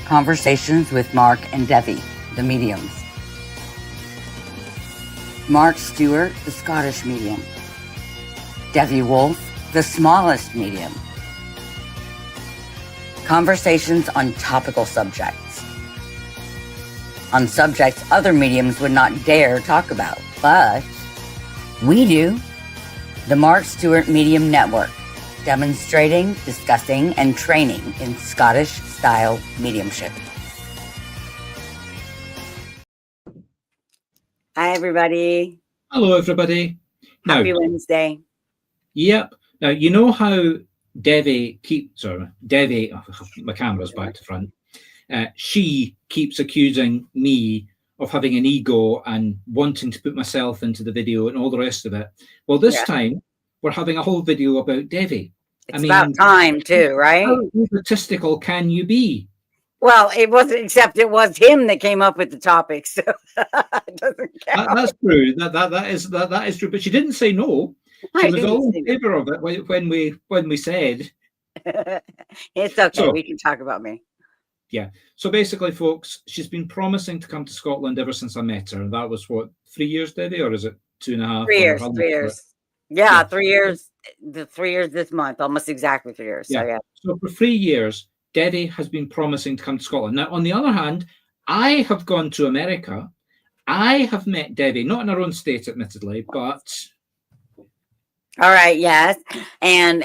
Conversations with Marc and Devi, the mediums. Marc Stuart, the Scottish medium. Devi Wolf, the smallest medium. Conversations on topical subjects. On subjects other mediums would not dare talk about, but we do. The Marc Stuart Medium Network, demonstrating, discussing, and training in Scottish-style mediumship. Hi, everybody. Hello, everybody. Happy Wednesday. Yep. Now, you know how Devi my camera's back to front. She keeps accusing me of having an ego and wanting to put myself into the video and all the rest of it. Well, this time we're having a whole video about Devi. It's about time too, right? How egotistical can you be? Well, it wasn't, except it was him that came up with the topic, so it doesn't count. That's true. That is true. But she didn't say no. She was all in favor of it when we said. It's okay. So, we can talk about me. Yeah. So basically, folks, she's been promising to come to Scotland ever since I met her. And that was what, 3 years, Devi, or is it 2.5? 3 years. 3 years. Yeah, 3 years. The 3 years this month, almost exactly 3 years. Yeah. So yeah. So for 3 years, Devi has been promising to come to Scotland. Now, on the other hand, I have gone to America. I have met Devi, not in her own state, admittedly, but. All right, yes. And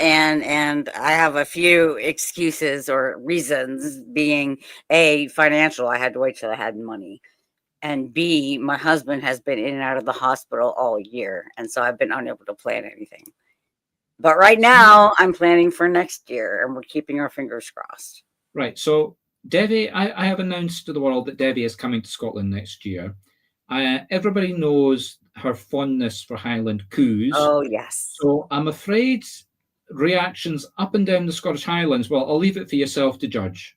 I have a few excuses or reasons, being A, financial. I had to wait till I had money. And B, my husband has been in and out of the hospital all year. And so I've been unable to plan anything. But right now I'm planning for next year and we're keeping our fingers crossed. Right. So Devi, I have announced to the world that Devi is coming to Scotland next year. Everybody knows her fondness for Highland coups. Oh, yes. So I'm afraid reactions up and down the Scottish Highlands, well, I'll leave it for yourself to judge.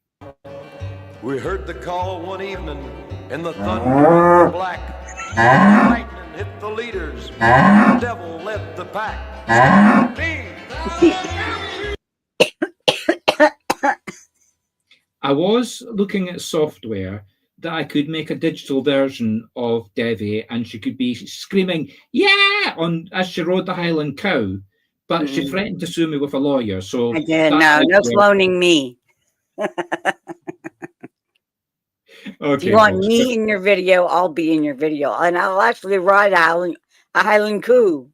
We heard the call one evening, and the thunder black. Lightning hit the leaders. The devil led the pack. I was looking at software that I could make a digital version of Devi, and she could be screaming, yeah, as she rode the Highland cow, but she threatened to sue me with a lawyer. So I did. No cloning me. Okay, if you want me in your video, I'll be in your video, and I'll actually ride a Highland coup.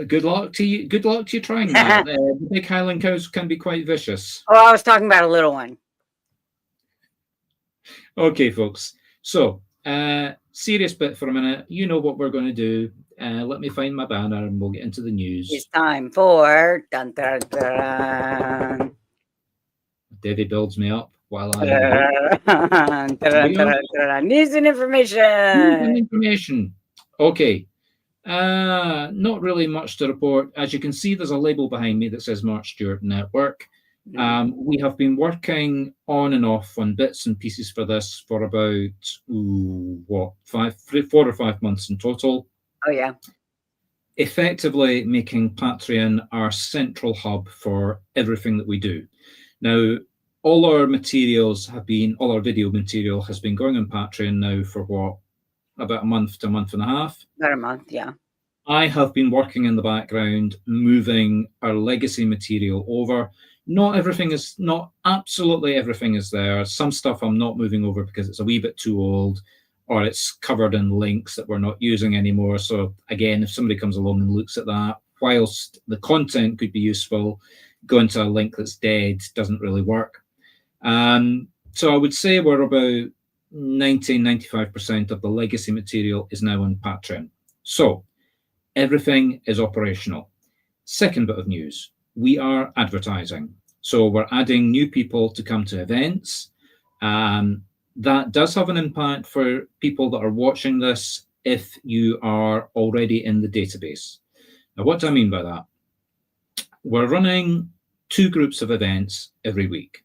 Good luck to you. Good luck to you trying that. The big Highland cows can be quite vicious. Oh, I was talking about a little one. Okay, folks. So, serious bit for a minute. You know what we're going to do. Let me find my banner and we'll get into the news. It's time for dun, dun, dun. Devi builds me up while I news and information. Okay. Not really much to report. As you can see, there's a label behind me that says Marc Stuart Network. We have been working on and off on bits and pieces for this for about 4 or 5 months in total. Oh yeah. Effectively making Patreon our central hub for everything that we do. Now, all our video material has been going on Patreon now for what, about a month to a month and a half. About a month, yeah. I have been working in the background, moving our legacy material over. Not absolutely everything is there. Some stuff I'm not moving over because it's a wee bit too old, or it's covered in links that we're not using anymore. So again, if somebody comes along and looks at that, whilst the content could be useful, going to a link that's dead doesn't really work. So I would say we're about 95% of the legacy material is now on Patreon. So everything is operational. Second bit of news. We are advertising. So we're adding new people to come to events. That does have an impact for people that are watching this if you are already in the database. Now, what do I mean by that? We're running 2 groups of events every week.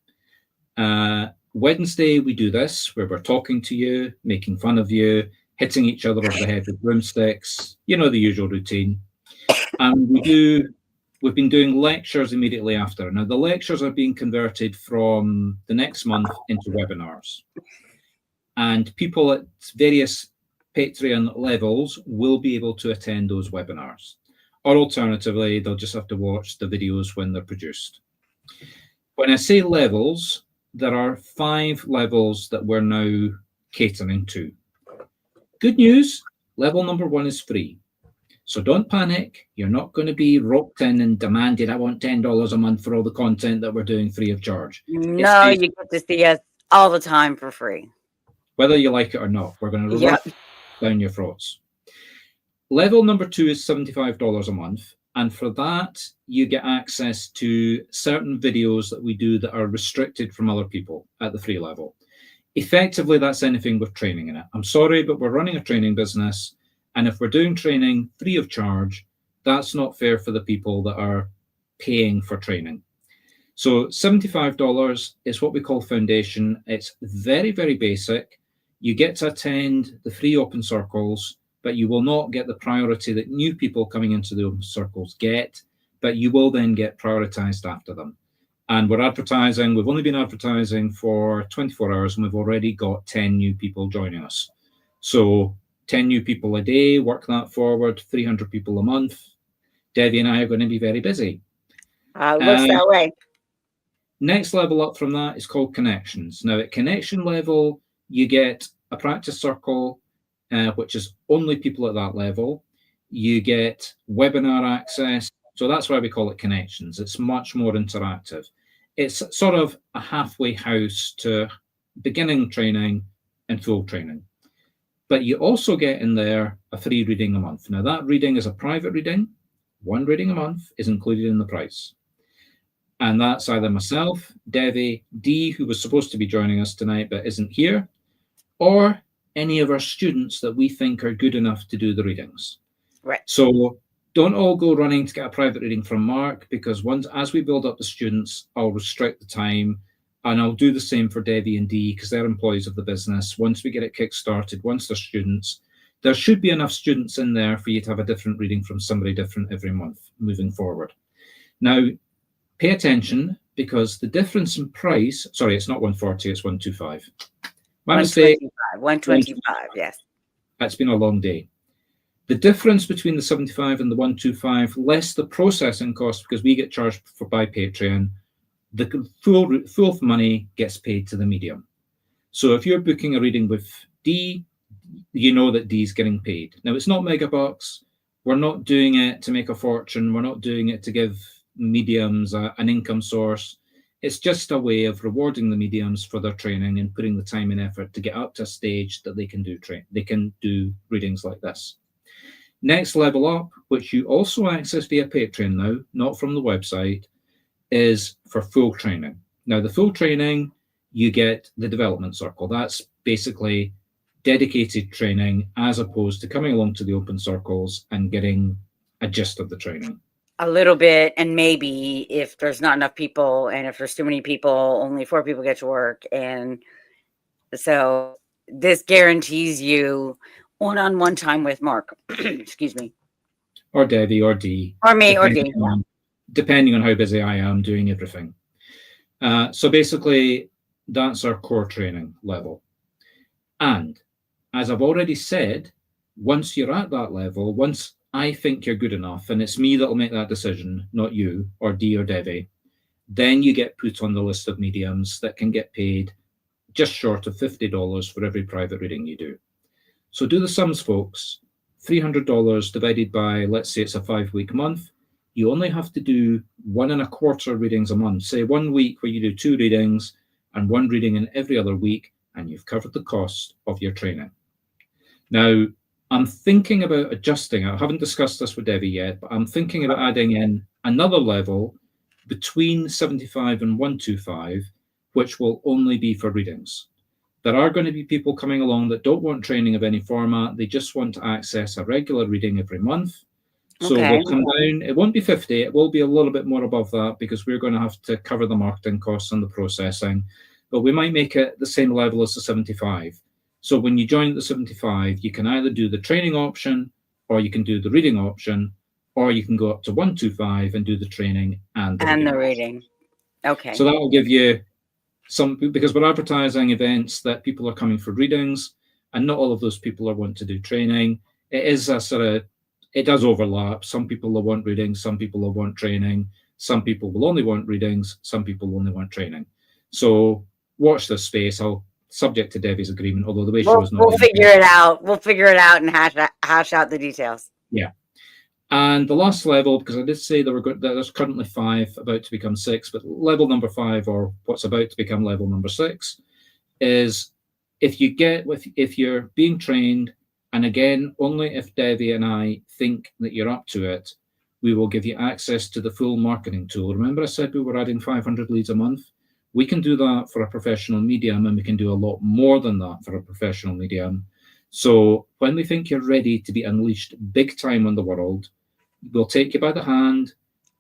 Wednesday, we do this, where we're talking to you, making fun of you, hitting each other over the head with broomsticks, you know, the usual routine. And we do we've been doing lectures immediately after. Now, the lectures are being converted from the next month into webinars. And people at various Patreon levels will be able to attend those webinars. Or alternatively, they'll just have to watch the videos when they're produced. When I say levels, there are 5 levels that we're now catering to. Good news, level number 1 is free. So don't panic. You're not going to be roped in and demanded, I want $10 a month for all the content that we're doing free of charge. No, you get to see us all the time for free. Whether you like it or not, we're going to run down your throats. Level number 2 is $75 a month. And for that, you get access to certain videos that we do that are restricted from other people at the free level. Effectively, that's anything with training in it. I'm sorry, but we're running a training business. And if we're doing training free of charge, that's not fair for the people that are paying for training. So $75 is what we call foundation. It's very, very basic. You get to attend the free open circles, but you will not get the priority that new people coming into the open circles get, but you will then get prioritized after them. And we're advertising, we've only been advertising for 24 hours and we've already got 10 new people joining us. So 10 new people a day, work that forward, 300 people a month. Devi and I are going to be very busy. Looks that way. Next level up from that is called connections. Now at connection level, you get a practice circle, which is only people at that level. You get webinar access. So that's why we call it connections. It's much more interactive. It's sort of a halfway house to beginning training and full training. But you also get in there a free reading a month. Now that reading is a private reading. 1 reading a month is included in the price. And that's either myself, Devi, Dee, who was supposed to be joining us tonight but isn't here, or any of our students that we think are good enough to do the readings. Right. So don't all go running to get a private reading from Marc, because as we build up the students, I'll restrict the time, and I'll do the same for Devi and Dee, because they're employees of the business. Once we get it kick-started, once they're students, there should be enough students in there for you to have a different reading from somebody different every month moving forward. Now, pay attention, because the difference in price, sorry, it's not 140, it's 125. My mistake. 125, yes. It's been a long day. The difference between the 75 and the 125, less the processing cost, because we get charged by Patreon, the full money gets paid to the medium. So if you're booking a reading with Dee, you know that Dee's getting paid. Now, it's not megabucks. We're not doing it to make a fortune. We're not doing it to give mediums an income source. It's just a way of rewarding the mediums for their training and putting the time and effort to get up to a stage that they can do readings like this. Next level up, which you also access via Patreon now, not from the website, is for full training. Now, the full training, you get the development circle. That's basically dedicated training as opposed to coming along to the open circles and getting a gist of the training. A little bit, and maybe if there's not enough people, and if there's too many people, only 4 people get to work. And so this guarantees you one-on-one time with Marc. Excuse me. Or Devi or Dee. Or me or Dee. Depending on how busy I am doing everything. So basically, that's our core training level. And as I've already said, once you're at that level, once I think you're good enough, and it's me that'll make that decision, not you or Dee or Devi, then you get put on the list of mediums that can get paid just short of $50 for every private reading you do. So do the sums, folks. $300 divided by, let's say it's a 5-week month. You only have to do 1.25 readings a month. Say 1 week where you do 2 readings and 1 reading in every other week, and you've covered the cost of your training. Now, I'm thinking about adjusting. I haven't discussed this with Devi yet, but I'm thinking about adding in another level between 75 and 125, which will only be for readings. There are going to be people coming along that don't want training of any format. They just want to access a regular reading every month. So we'll come down. It won't be 50. It will be a little bit more above that, because we're going to have to cover the marketing costs and the processing. But we might make it the same level as the 75. So when you join the 75, you can either do the training option or you can do the reading option. or you can go up to 125 and do the training and the reading. Okay. So that will give you some, because we're advertising events that people are coming for readings, and not all of those people are wanting to do training. It is a sort of, it does overlap. Some people will want readings, some people will want training, some people will only want readings, some people only want training. So watch this space. I'll subject to Devi's agreement, although the way she was not. We'll figure it out. We'll figure it out and hash out the details. Yeah. And the last level, because I did say there's currently 5, about to become 6, but level number 5, or what's about to become level number 6, is if you're being trained, and again, only if Devi and I think that you're up to it, we will give you access to the full marketing tool. Remember I said we were adding 500 leads a month? We can do that for a professional medium, and we can do a lot more than that for a professional medium. So when we think you're ready to be unleashed big time on the world, we'll take you by the hand.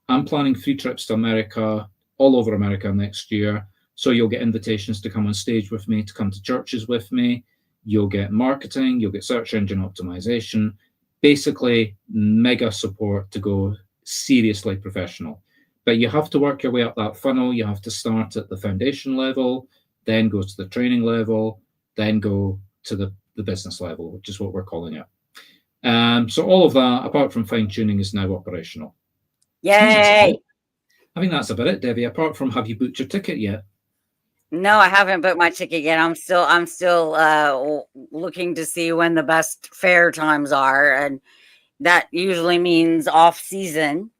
I'm planning 3 trips to America, all over America next year. So you'll get invitations to come on stage with me, to come to churches with me. You'll get marketing, you'll get search engine optimization, basically mega support to go seriously professional. But you have to work your way up that funnel. You have to start at the foundation level, then go to the training level, then go to the business level, which is what we're calling it. So all of that, apart from fine tuning, is now operational. Yay! I think that's about it, Devi. Apart from, have you booked your ticket yet? No, I haven't booked my ticket yet. I'm still looking to see when the best fair times are, and that usually means off season.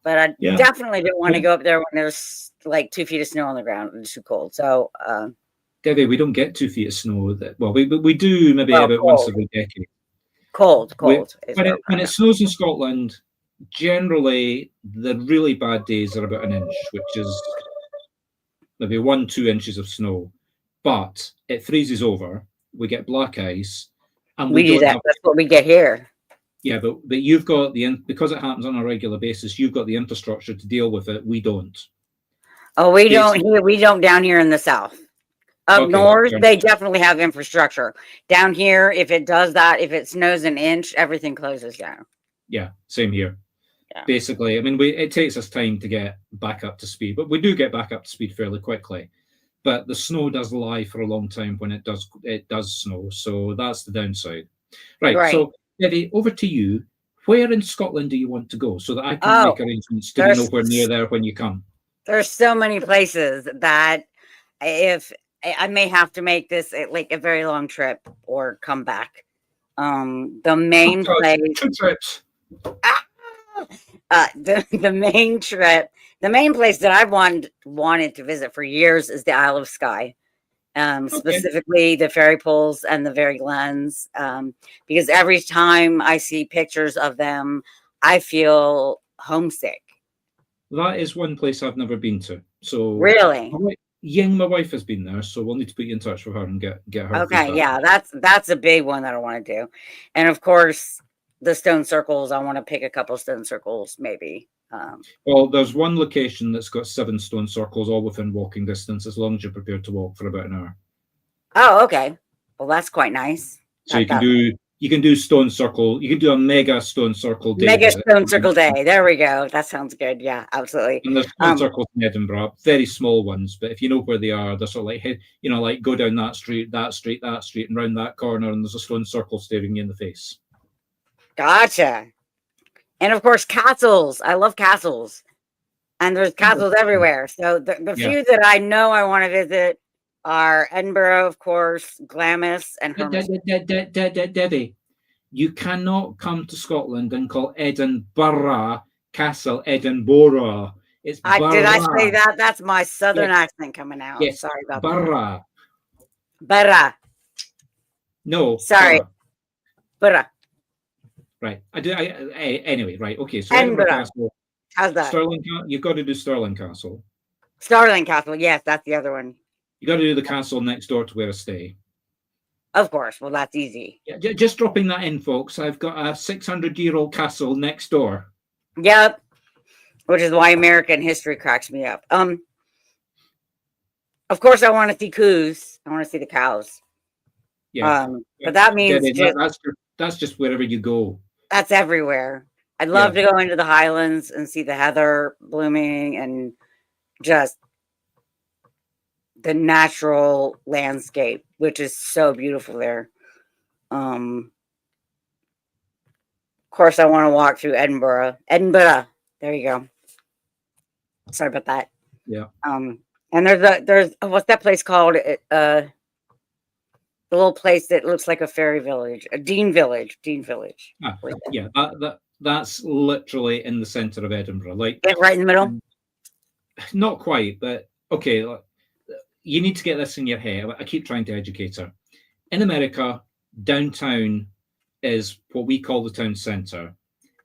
But I definitely don't want to go up there when there's like 2 feet of snow on the ground and it's too cold. So, Devi, we don't get 2 feet of snow. Well, we do maybe about cold. once every decade. Cold. When it snows in Scotland, generally the really bad days are about 1 inch, which is maybe 1-2 inches of snow. But it freezes over. We get black ice, and we do that. That's what we get here. Yeah, but you've got because it happens on a regular basis, you've got the infrastructure to deal with it. We don't. Oh, we don't here. We don't down here in the South. Up north, they definitely have infrastructure. Down here, if it does that, if it snows 1 inch, everything closes down. Yeah, same here. Yeah. Basically, I mean, it takes us time to get back up to speed, but we do get back up to speed fairly quickly. But the snow does lie for a long time when it does snow, so that's the downside. Right. So, Devi, over to you. Where in Scotland do you want to go so that I can make arrangements to be nowhere near there when you come? There's so many places that if I may have to make this like a very long trip or come back. The main place. 2 trips. The main trip. The main place that I've wanted to visit for years is the Isle of Skye. Specifically the fairy poles and the fairy glens, because every time I see pictures of them, I feel homesick. That is one place I've never been to. So really, my wife has been there, so we'll need to put you in touch with her and get her. Okay, feedback. Yeah, that's a big one that I want to do, and of course the stone circles. I want to pick a couple stone circles, maybe. Well, there's one location that's got 7 stone circles, all within walking distance, as long as you're prepared to walk for about an hour. Oh, okay. Well, that's quite nice. So you can do stone circle. You can do a mega stone circle day. Mega stone circle day. There we go. That sounds good. Yeah, absolutely. And there's stone circles in Edinburgh, very small ones, but if you know where they are, they're sort of like, like go down that street, and round that corner, and there's a stone circle staring you in the face. Gotcha. And of course, castles. I love castles. And there's castles everywhere. So the few that I know I want to visit are Edinburgh, of course, Glamis, and Devi, you cannot come to Scotland and call Edinburgh Castle Edinburgh. It's did I say that? That's my southern accent coming out. Yes. Sorry about that. Barra. No. Sorry. Barra. Right. Anyway, right. Okay. So Edinburgh Castle. How's that? You've got to do Stirling Castle. Stirling Castle. Yes, that's the other one. You got to do the castle next door to where I stay. Of course. Well, that's easy. Yeah, just dropping that in, folks. I've got a 600-year-old castle next door. Yep. Which is why American history cracks me up. Of course, I want to see coos. I want to see the cows. Yeah. But that means that's just wherever you go. That's everywhere. I'd love to go into the Highlands and see the heather blooming and just the natural landscape, which is so beautiful there. Of course, I want to walk through Edinburgh. Edinburgh. There you go. Sorry about that. Yeah. And there's what's that place called? The little place that looks like a fairy village, a Dean Village. Yeah, that's literally in the center of Edinburgh, like right in the middle. Not quite, but okay. You need to get this in your head. I keep trying to educate her. In America, downtown is what we call the town center,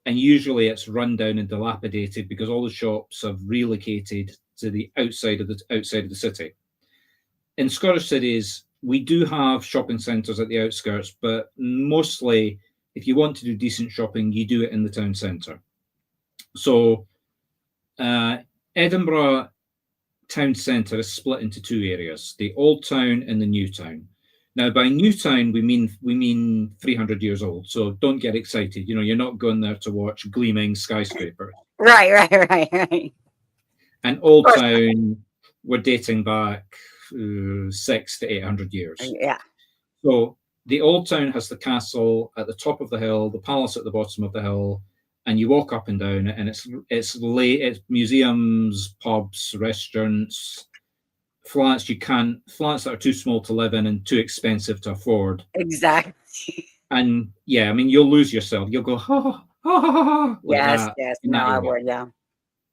and usually it's run down and dilapidated because all the shops have relocated to the outside of the city. In Scottish cities, we do have shopping centres at the outskirts, but mostly, if you want to do decent shopping, you do it in the town centre. So, Edinburgh town centre is split into two areas: the old town and the new town. Now, by new town, we mean 300 years old. So don't get excited. You're not going there to watch gleaming skyscrapers. Right. And old town, we're dating back 600 to 800 years. Yeah. So the old town has the castle at the top of the hill, the palace at the bottom of the hill, and you walk up and down it, and it's museums, pubs, restaurants, flats that are too small to live in and too expensive to afford. Exactly. And yeah, I mean, you'll lose yourself. You'll go ha ha ha ha ha. Yes. No, I would. Yeah.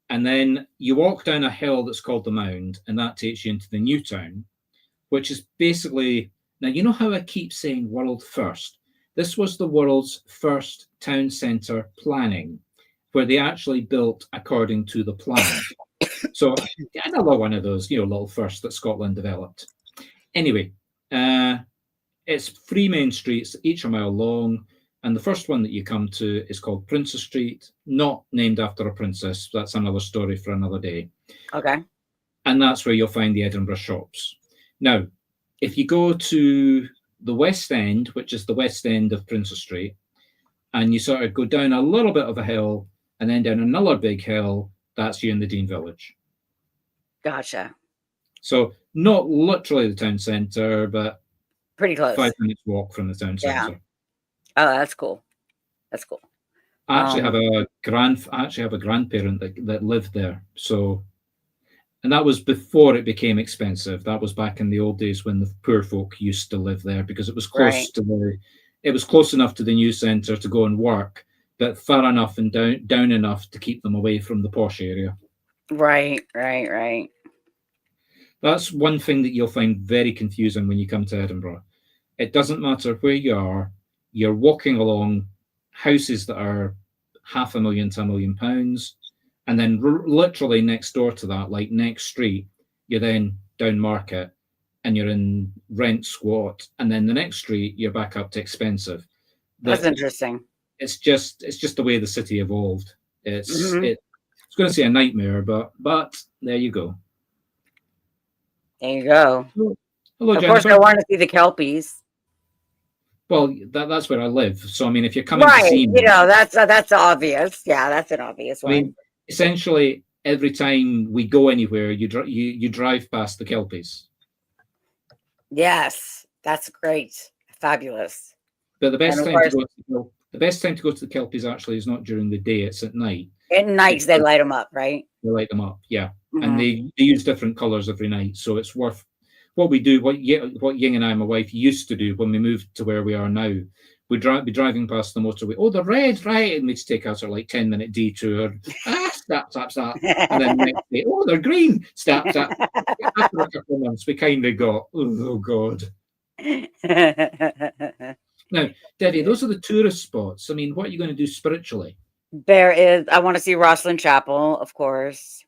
And then you walk down a hill that's called the Mound, and that takes you into the new town, which is basically, now you know how I keep saying world first. This was the world's first town centre planning, where they actually built according to the plan. So another one of those, little firsts that Scotland developed. Anyway, it's 3 main streets, each a mile long. And the first one that you come to is called Princess Street, not named after a princess. That's another story for another day. Okay. And that's where you'll find the Edinburgh shops. Now, if you go to the West End, which is the West End of Princess Street, and you sort of go down a little bit of a hill and then down another big hill, that's you in the Dean Village. Gotcha. So not literally the town centre, but pretty close. 5 minutes walk from the town centre. Yeah. Oh, that's cool. That's cool. I actually have a grandparent that lived there. So, and that was before it became expensive. That was back in the old days when the poor folk used to live there, because it was close it was close enough to the new centre to go and work, but far enough and down enough to keep them away from the posh area. Right. That's one thing that you'll find very confusing when you come to Edinburgh. It doesn't matter where you are. You're walking along houses that are £500,000 to £1 million, and then literally next door to that, like next street, you're then down Market, and you're in rent squat, and then the next street you're back up to expensive. That's interesting. It's just the way the city evolved. It's going to say a nightmare, but there you go. There you go. Hello, of Jennifer. course, I want to see the Kelpies. Well, that's where I live. So I mean, if you're coming to see me, that's obvious. Yeah, that's an obvious one. I mean, essentially, every time we go anywhere, you drive past the Kelpies. Yes, that's great, fabulous. But the best time to go to the Kelpies actually is not during the day; it's at night. At night, they light them up, right? They light them up, yeah, and they use different colours every night. So it's worth what we do. What Ying and I, my wife, used to do when we moved to where we are now. We'd be driving past the motorway. Oh, they're red, right? And we'd take us a 10-minute detour. Snap. And then the next day, oh, they're green. Snap. After a couple of months, we kind of got, oh God. Now, Devi, those are the tourist spots. I mean, what are you going to do spiritually? I want to see Rosslyn Chapel, of course.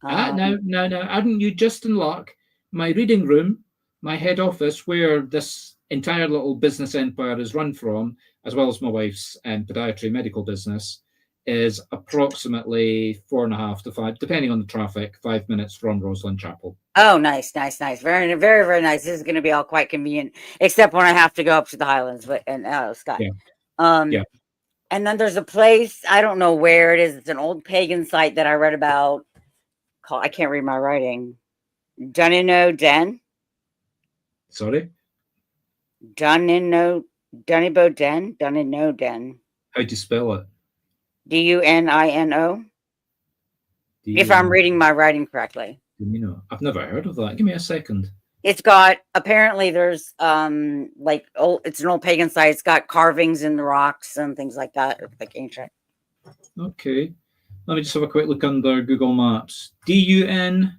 No. Hadn't you just in luck? My reading room, my head office, where this entire little business empire is run from, as well as my wife's podiatry medical business, is approximately 4.5 to 5, depending on the traffic, 5 minutes from Rosslyn Chapel. Oh, nice. Very, very, very nice. This is going to be all quite convenient, except when I have to go up to the Highlands and Scott. Yeah. And then there's a place, I don't know where it is. It's an old pagan site that I read about. I can't read my writing. Dunino Den. Sorry? Dunino Den. Dunino Den. How do you spell it? Dunino. If I'm reading my writing correctly. I've never heard of that. Give me a second. It's got, apparently there's like it's an old pagan site. It's got carvings in the rocks and things like that, like ancient. Okay. Let me just have a quick look under Google Maps. DUNINO.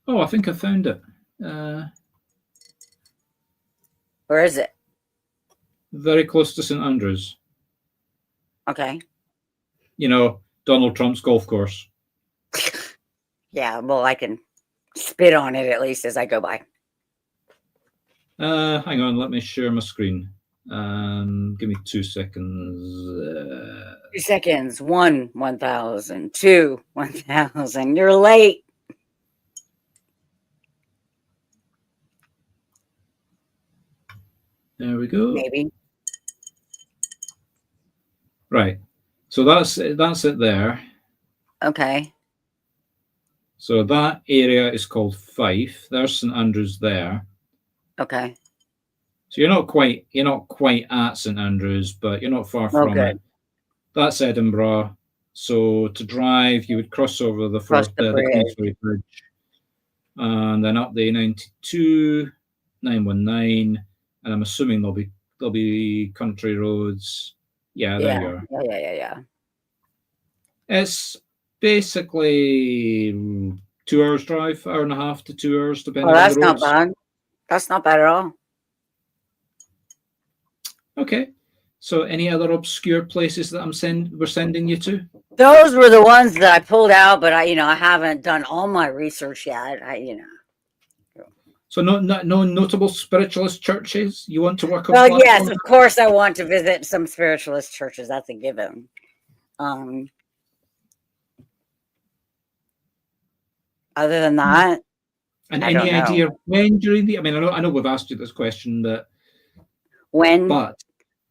Oh, I think I found it. Where is it? Very close to St Andrews. Okay. You know, Donald Trump's golf course. Yeah, well, I can spit on it at least as I go by. Hang on, let me share my screen. Give me 2 seconds. 2 seconds. 1,000. 2, 1,000. You're late. There we go. Maybe. Right. So that's it there. Okay. So that area is called Fife. There's St Andrews there. Okay. So you're not quite at St Andrews, but you're not far from it. That's Edinburgh. So to drive, you would cross over the Queensferry Bridge, and then up the 92, 919, and I'm assuming there'll be country roads. Yeah, there you are. Yeah. It's basically 2 hours drive, hour and a half to 2 hours, depending Oh, that's on the roads. not bad. That's not bad at all. Okay. So any other obscure places that we're sending you to? Those were the ones that I pulled out, but I haven't done all my research yet. So no notable spiritualist churches you want to work on? Well, yes, of course I want to visit some spiritualist churches. That's a given. Other than that, and I any don't idea know. when during the? I mean, I know we've asked you this question, but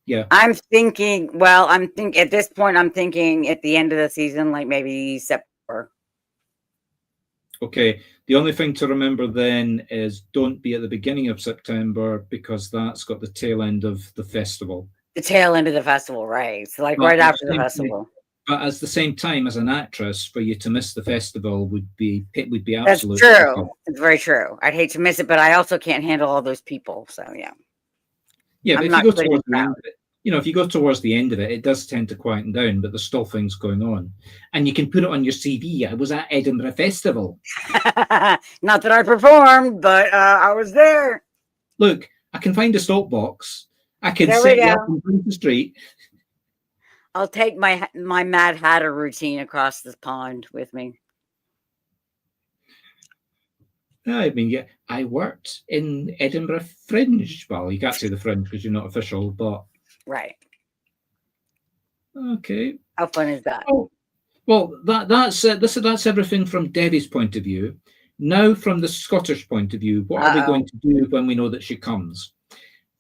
yeah, I'm thinking. Well, at this point, I'm thinking at the end of the season, like maybe September. Okay. The only thing to remember then is don't be at the beginning of September, because that's got the tail end of the festival. The tail end of the festival, right? So like right after the festival. But at the same time, as an actress, for you to miss the festival would be absolutely. That's true. It's very true. I'd hate to miss it, but I also can't handle all those people. So yeah. Yeah, but if you go towards the end of it, if you go towards the end of it, it does tend to quieten down, but there's still things going on. And you can put it on your CV. I was at Edinburgh Festival. Not that I performed, but I was there. Look, I can find a stop box. I can set you up on the street. I'll take my Mad Hatter routine across the pond with me. I mean, yeah, I worked in Edinburgh Fringe. Well, you can't say the Fringe because you're not official, but... Right. Okay. How fun is that? Oh, well, that's everything from Devi's point of view. Now, from the Scottish point of view, what are we going to do when we know that she comes?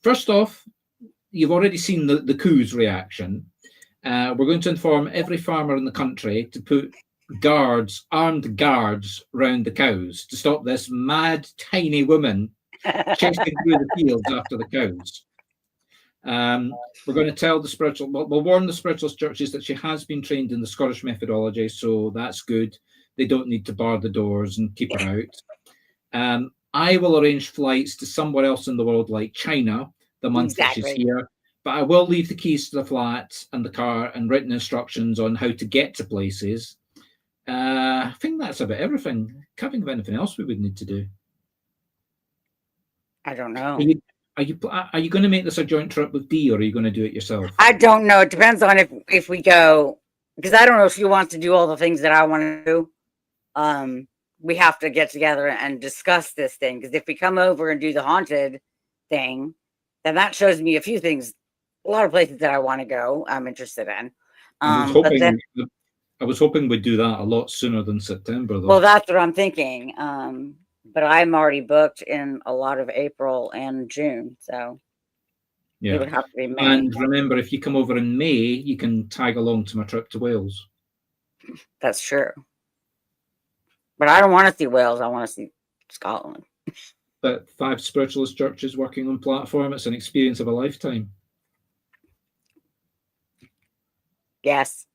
First off, you've already seen the coup's reaction. We're going to inform every farmer in the country to put armed guards round the cows to stop this mad, tiny woman chasing through the fields after the cows. We're going to tell we'll warn the spiritualist churches that she has been trained in the Scottish methodology, so that's good. They don't need to bar the doors and keep her out. I will arrange flights to somewhere else in the world, like China, the month that she's here. But I will leave the keys to the flat and the car and written instructions on how to get to places. I think that's about everything. Can't think of anything else we would need to do. I don't know. Are you going to make this a joint trip with Dee, or are you going to do it yourself? I don't know. It depends on if we go, because I don't know if she wants to do all the things that I want to do. We have to get together and discuss this thing, because if we come over and do the haunted thing, then that shows me a few things, a lot of places that I want to go, I'm interested in. I was hoping we'd do that a lot sooner than September, though. Well, that's what I'm thinking. But I'm already booked in a lot of April and June, so it Yeah. would have to be May. And remember, if you come over in May, you can tag along to my trip to Wales. That's true. But I don't want to see Wales. I want to see Scotland. But 5 spiritualist churches working on platform, it's an experience of a lifetime. Yes.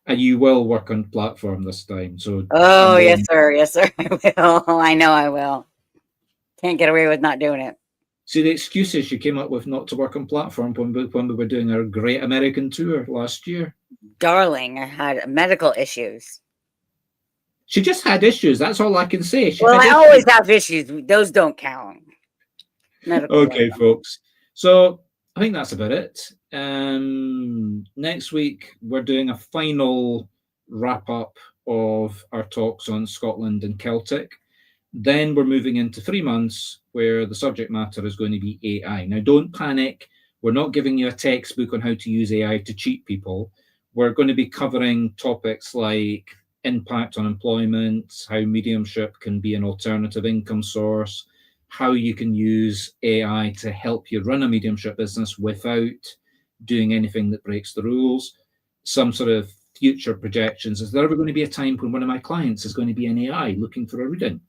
And you will work on platform this time. So Oh, yes, sir. Yes, sir. I will. I know I will. Can't get away with not doing it. see the excuses you came up with not to work on platform when we were doing our great American tour last year. Darling, I had medical issues. She just had issues. That's all I can say. She Well, had I issues. always have issues. Those don't count. Medical Okay, ones. folks. So I think that's about it. Next week, we're doing a final wrap up of our talks on Scotland and Celtic. Then we're moving into 3 months where the subject matter is going to be AI. Now, don't panic. We're not giving you a textbook on how to use AI to cheat people. We're going to be covering topics like impact on employment, how mediumship can be an alternative income source, how you can use AI to help you run a mediumship business without doing anything that breaks the rules, some sort of future projections. Is there ever going to be a time when one of my clients is going to be an AI looking for a reading?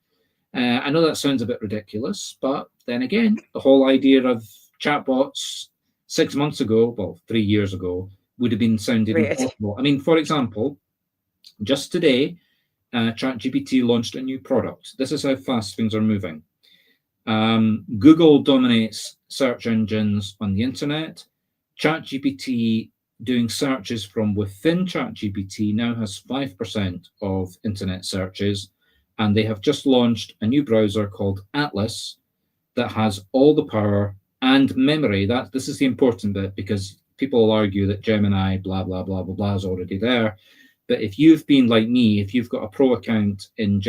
I know that sounds a bit ridiculous, but then again, the whole idea of chatbots 6 months ago, well, 3 years ago, would have been sounded impossible. I mean, for example, just today, ChatGPT launched a new product. This is how fast things are moving. Google dominates search engines on the internet. ChatGPT doing searches from within ChatGPT now has 5% of internet searches. And they have just launched a new browser called Atlas that has all the power and memory. This is the important bit, because people will argue that Gemini, blah, blah, blah, blah, blah, is already there. But if you've been like me, if you've got a pro account in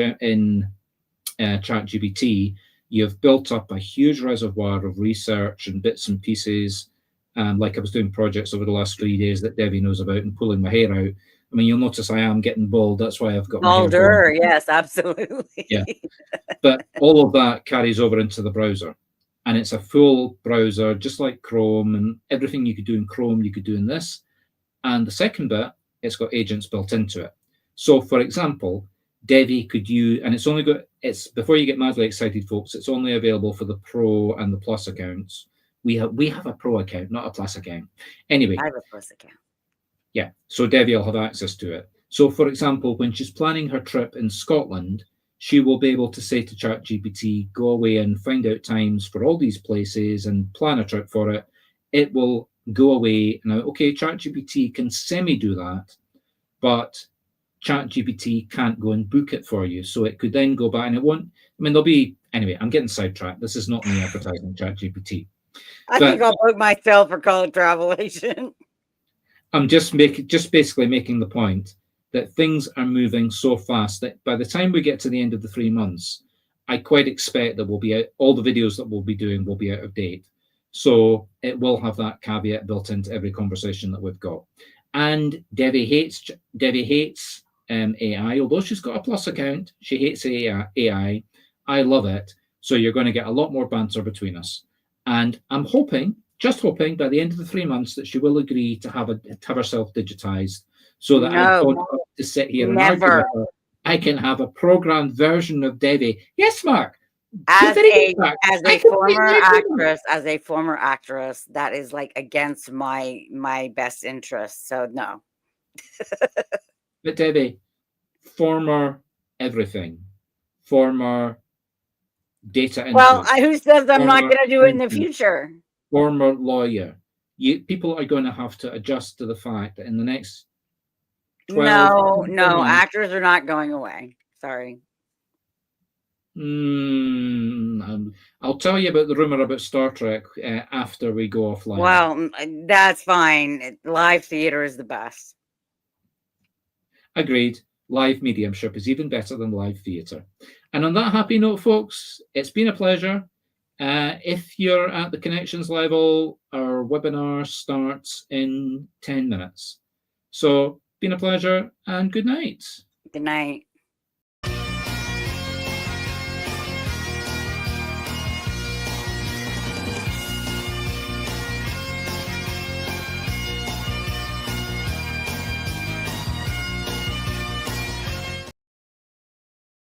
ChatGPT, you've built up a huge reservoir of research and bits and pieces. Like I was doing projects over the last 3 days that Devi knows about and pulling my hair out. I mean, you'll notice I am getting bald. That's why I've got Balder, yes, absolutely. Yeah. But all of that carries over into the browser. And it's a full browser, just like Chrome, and everything you could do in Chrome, you could do in this. And the second bit, it's got agents built into it. So, for example, Devi could use, and it's before you get madly excited, folks, it's only available for the Pro and the Plus accounts. We have a Pro account, not a Plus account. Anyway. I have a Plus account. Yeah, so Devi will have access to it. So, for example, when she's planning her trip in Scotland, she will be able to say to ChatGPT, go away and find out times for all these places and plan a trip for it. It will go away. Now, okay, ChatGPT can semi-do that, but ChatGPT can't go and book it for you. So it could then go back and it won't. I mean, there'll be, anyway, I'm getting sidetracked. This is not me advertising ChatGPT. I think I'll book myself for college travel agent. I'm just basically making the point that things are moving so fast that by the time we get to the end of the 3 months, I quite expect that all the videos that we'll be doing will be out of date. So it will have that caveat built into every conversation that we've got. And Devi hates AI, although she's got a Plus account. She hates AI. I love it. So you're going to get a lot more banter between us. And I'm just hoping by the end of the 3 months that she will agree to have herself digitized, so that I don't have to sit here and argue with her. I can have a programmed version of Devi. Yes, Mark. As a former actress, that is like against my best interest. So no. But Devi, former everything, former data entry. Well, who says I'm not going to do it in the future? Former lawyer. People are going to have to adjust to the fact that in the next 12 No, actors are not going away. Sorry. I'll tell you about the rumor about Star Trek after we go offline. Well, that's fine. Live theater is the best. Agreed. Live mediumship is even better than live theater. And on that happy note, folks, it's been a pleasure. If you're at the connections level, our webinar starts in 10 minutes. So, been a pleasure and good night. Good night.